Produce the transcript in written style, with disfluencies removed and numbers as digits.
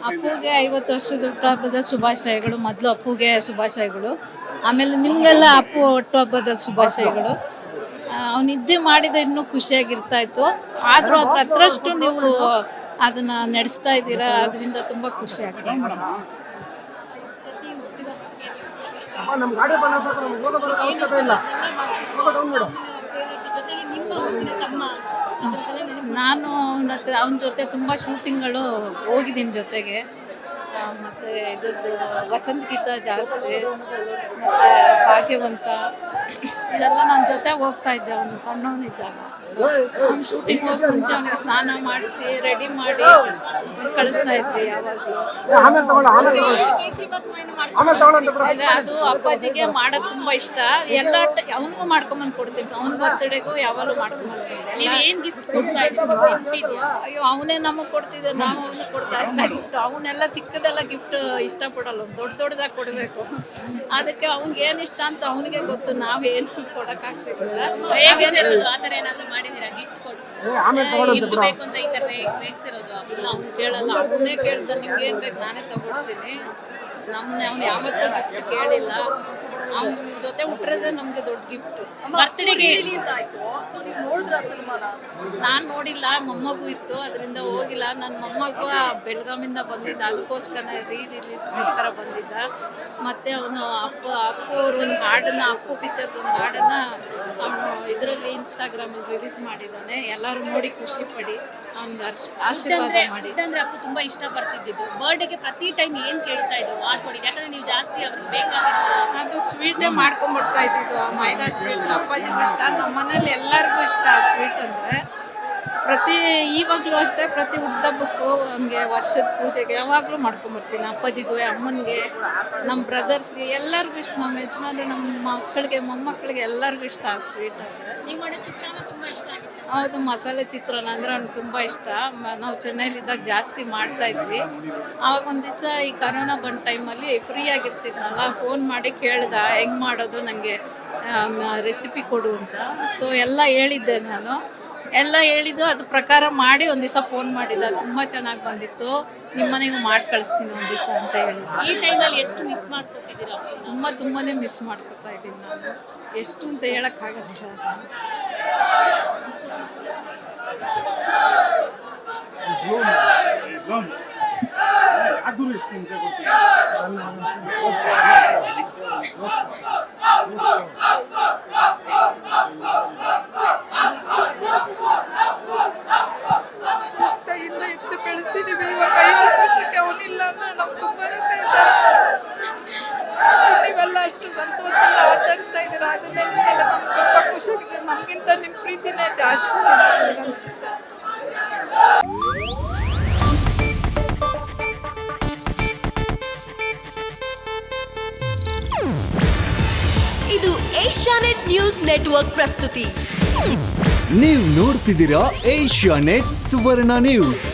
ಅಪ್ಪುಗೆ 50 ವರ್ಷದ ಹುಟ್ಟುಹಬ್ಬದ ಶುಭಾಶಯಗಳು. ಮೊದಲು ಅಪ್ಪುಗೆ ಶುಭಾಶಯಗಳು, ಆಮೇಲೆ ನಿಮ್ಗೆಲ್ಲ ಅಪ್ಪು ಹುಟ್ಟುಹಬ್ಬದ ಶುಭಾಶಯಗಳು. ಅವ್ನು ನಿದ್ದೆ ಮಾಡಿದ್ರೆ ಇನ್ನೂ ಖುಷಿಯಾಗಿರ್ತಾ ಇತ್ತು. ಆದ್ರೂ ಅದ್ರ ಹತ್ರಷ್ಟು ನೀವು ಅದನ್ನ ನಡೆಸ್ತಾ ಇದ್ದೀರಾ, ಅದರಿಂದ ತುಂಬಾ ಖುಷಿ ಆಗ್ತದೆ. ನಾನು ಅವನ ಜೊತೆ ತುಂಬ ಶೂಟಿಂಗ್ಗಳು ಹೋಗಿದ್ದೀನಿ ಜೊತೆಗೆ. ಮತ್ತು ಇದ್ರದ್ದು ವಸಂತ ಗೀತ ಜಾಸ್ತಿ, ಮತ್ತು ಭಾಗ್ಯವಂತ ಇದೆಲ್ಲ ನನ್ನ ಜೊತೆಗೆ ಹೋಗ್ತಾ ಇದ್ದೆ. ಅವನು ಸಣ್ಣವನಿದ್ದಾಗ ಅವ್ನು ಶೂಟಿಂಗ್ ಹೋಗಿ ಮುಂಚೆ ಅವನಿಗೆ ಸ್ನಾನ ಮಾಡಿಸಿ ರೆಡಿ ಮಾಡಿ ಕಳಿಸ್ತಾ ಇದ್ವಿ ಯಾವಾಗಲೂ. ಅದು ಅಪ್ಪಾಜಿಗೆ ಮಾಡೋದು ತುಂಬ ಇಷ್ಟ. ಎಲ್ಲ ಅವನಿಗೂ ಮಾಡ್ಕೊಂಬಂದು ಕೊಡ್ತಿದ್ವಿ. ಅವನ ಬರ್ತ್ಡೇಗೂ ಯಾವಾಗಲೂ ಮಾಡ್ಕೊಂಬಂದು. ಅಯ್ಯೋ ಅವನೇ ನಮಗೆ ಕೊಡ್ತಿದ್ದೆ, ನಾವು ಅವನಿಗೆ ಕೊಡ್ತಾ ಇದ್ದ ಗಿಫ್ಟ್. ಅವನ್ನೆಲ್ಲ ಚಿಕ್ಕದೆಲ್ಲ ಗಿಫ್ಟ್ ಇಷ್ಟಪಡಲ್ಲ, ದೊಡ್ಡದಾಗಿ ಕೊಡಬೇಕು. ಅದಕ್ಕೆ ಅವ್ನಿಗೆ ಏನು ಇಷ್ಟ ಅಂತ ಅವನಿಗೆ ಗೊತ್ತು, ನಾವೇನು ಕೊಡೋಕ್ಕಾಗ್ತಿರಲಿಲ್ಲ. ಅವ್ನು ಕೇಳಲ್ಲ, ಅವನೇ ಕೇಳ್ದ ನಿಮ್ಗೆ ಏನ್ ಬೇಕು ನಾನೇ ತಗೊಡ್ತೀನಿ. ನಮ್ಮನೆ ಅವ್ನು ಯಾವತ್ತೂ ಗಿಫ್ಟ್ ಕೇಳಿಲ್ಲ. ಅವ್ನ ಜೊತೆ ಹುಟ್ಟಿರೋದೇ ನಮ್ಗೆ ದೊಡ್ಡ ಗಿಫ್ಟ್. ಬರ್ತಡೆಗೆ ರಿಲೀಸ್ ಆಯ್ತು, ಸೊ ನೀವು ನೋಡಿದ್ರ ಸಿನಿಮಾನ? ನಾನು ನೋಡಿಲ್ಲ, ಮೊಮ್ಮಗು ಇತ್ತು ಅದರಿಂದ ಹೋಗಿಲ್ಲ. ನನ್ನ ಮೊಮ್ಮಗು ಬೆಳಗಾಮಿಂದ ಬಂದಿದ್ದ, ಅದಕ್ಕೋಸ್ಕರ ರಿಲೀಸ್ಗೋಸ್ಕರ ಬಂದಿದ್ದ. ಮತ್ತೆ ಅವನು ಅಪ್ಪು ಅವ್ರು ಒಂದು ಹಾಡನ್ನ, ಅಪ್ಪು ಪಿಕ್ಚರ್ದು ಒಂದು ಹಾಡನ್ನ ಅವನು ಇದರಲ್ಲಿ ಇನ್ಸ್ಟಾಗ್ರಾಮಲ್ಲಿ ರಿಲೀಸ್ ಮಾಡಿದ್ದಾನೆ. ಎಲ್ಲರೂ ನೋಡಿ ಖುಷಿ ಪಡಿ ಅವ್ನಿಗೆ ಆಶೀರ್ವಾದ ಮಾಡಿ. ಅಂದ್ರೆ ಅಪ್ಪು ತುಂಬಾ ಇಷ್ಟ ಪಡ್ತಿದ್ದು ಬರ್ಡೇಗೆ ಪ್ರತಿ ಟೈಮ್ ಏನ್ ಕೇಳ್ತಾ ಇದ್ರು ಮಾಡ್ಕೊಡಿ, ಯಾಕಂದ್ರೆ ನೀವು ಜಾಸ್ತಿ ಅವ್ರಿಗೆ ಬೇಕಾಗಿರೋ ಅದು ಸ್ವೀಟೇ ಮಾಡ್ಕೊಂಡ್ಬಿಡ್ತಾ ಇದ್ದಿದ್ದು. ಮೈದಾ ಸ್ವೀಟ್ ಅಪ್ಪಾಜಿಗೂ ಇಷ್ಟ, ನಮ್ಮ ಮನೇಲಿ ಎಲ್ಲರಿಗೂ ಇಷ್ಟ ಆ ಸ್ವೀಟ್ ಅಂದರೆ. ಇವಾಗಲೂ ಅಷ್ಟೇ, ಪ್ರತಿ ಹುಟ್ಟುಹಬ್ಬಕ್ಕೂ ಹಂಗೆ ವರ್ಷದ ಪೂಜೆಗೆ ಯಾವಾಗಲೂ ಮಾಡ್ಕೊಂಬರ್ತೀನಿ. ಅಪ್ಪಾಜಿಗೂ, ಅಮ್ಮನಿಗೆ, ನಮ್ಮ ಬ್ರದರ್ಸ್ಗೆ ಎಲ್ಲರಿಗೂ ಇಷ್ಟ. ನಮ್ಮ ಯಜಮಾನ್ರು, ನಮ್ಮ ಮಕ್ಕಳಿಗೆ, ಮೊಮ್ಮಕ್ಕಳಿಗೆ ಎಲ್ಲರಿಗೂ ಇಷ್ಟ ಆ ಸ್ವೀಟ್ ಅಂದರೆ. ನೀವು ಮಾಡೋ ಚಿತ್ರಾನ್ನ ತುಂಬಾ ಇಷ್ಟ ಆಗುತ್ತೆ. ಹೌದು, ಮಸಾಲೆ ಚಿತ್ರಾನ್ನ ಅಂದರೆ ಅವ್ನಿಗೆ ತುಂಬ ಇಷ್ಟ. ನಾವು ಚೆನ್ನೈಲಿದ್ದಾಗ ಜಾಸ್ತಿ ಮಾಡ್ತಾ ಇದ್ವಿ. ಆವಾಗ ಒಂದು ದಿವಸ ಈ ಕರೋನಾ ಬಂದ ಟೈಮಲ್ಲಿ ಫ್ರೀ ಆಗಿರ್ತಿದ್ನಲ್ಲ, ಫೋನ್ ಮಾಡಿ ಕೇಳ್ದ ಹೆಂಗೆ ಮಾಡೋದು, ನನಗೆ ರೆಸಿಪಿ ಕೊಡು ಅಂತ. ಸೊ ಎಲ್ಲ ಹೇಳಿದ್ದೆ ನಾನು, ಎಲ್ಲ ಹೇಳಿದ್ದು ಅದ್ರ ಪ್ರಕಾರ ಮಾಡಿ ಒಂದು ದಿವಸ ಫೋನ್ ಮಾಡಿದ್ದ. ತುಂಬ ಚೆನ್ನಾಗಿ ಬಂದಿತ್ತು, ನಿಮ್ಮನೆಗೂ ಮಾಡಿ ಕಳಿಸ್ತೀನಿ ಒಂದು ದಿವಸ ಅಂತ ಹೇಳಿದ್ದೆ. ಈ ಟೈಮಲ್ಲಿ ಎಷ್ಟು ಮಿಸ್ ಮಾಡ್ಕೊತಿದ್ದೀರಾ? ತುಂಬಾ ಮಿಸ್ ಮಾಡ್ಕೊತಾ ಇದ್ದೀನಿ ನಾನು. ಎಷ್ಟು ಅಂತ ಹೇಳೋಕ್ಕಾಗೋದಿಲ್ಲ. ಇಲ್ಲ ಇದ್ದು ಬೆಳೆಸಿದೀವಿ. ಇವಾಗ 50 ವರ್ಷಕ್ಕೆ ಅವನಿಲ್ಲ ಅಂದ್ರೆ ನಮ್ಗೆ ತುಂಬಾ ನೀವೆಲ್ಲ ಅಷ್ಟು ಸಂತೋಷದಿಂದ ಆಚರಿಸ್ತಾ ಇದ್ದೀರಾ. ಅದನ್ನ ನೆನೆಸ್ಕೊಂಡು ನಮ್ಗೆ ತುಂಬ ಖುಷಿ ಆಗಿದೆ. ನಮಗಿಂತ ನಿಮ್ಮ ಪ್ರೀತಿನೇ ಜಾಸ್ತಿ ಅನಿಸುತ್ತೆ. ಇದು ಏಷ್ಯಾನೆಟ್ ನ್ಯೂಸ್ ನೆಟ್ವರ್ಕ್ ಪ್ರಸ್ತುತಿ. ನೀವು ನೋಡ್ತಿದ್ದೀರಾ ಏಷ್ಯಾನೆಟ್ ಸುವರ್ಣ ನ್ಯೂಸ್.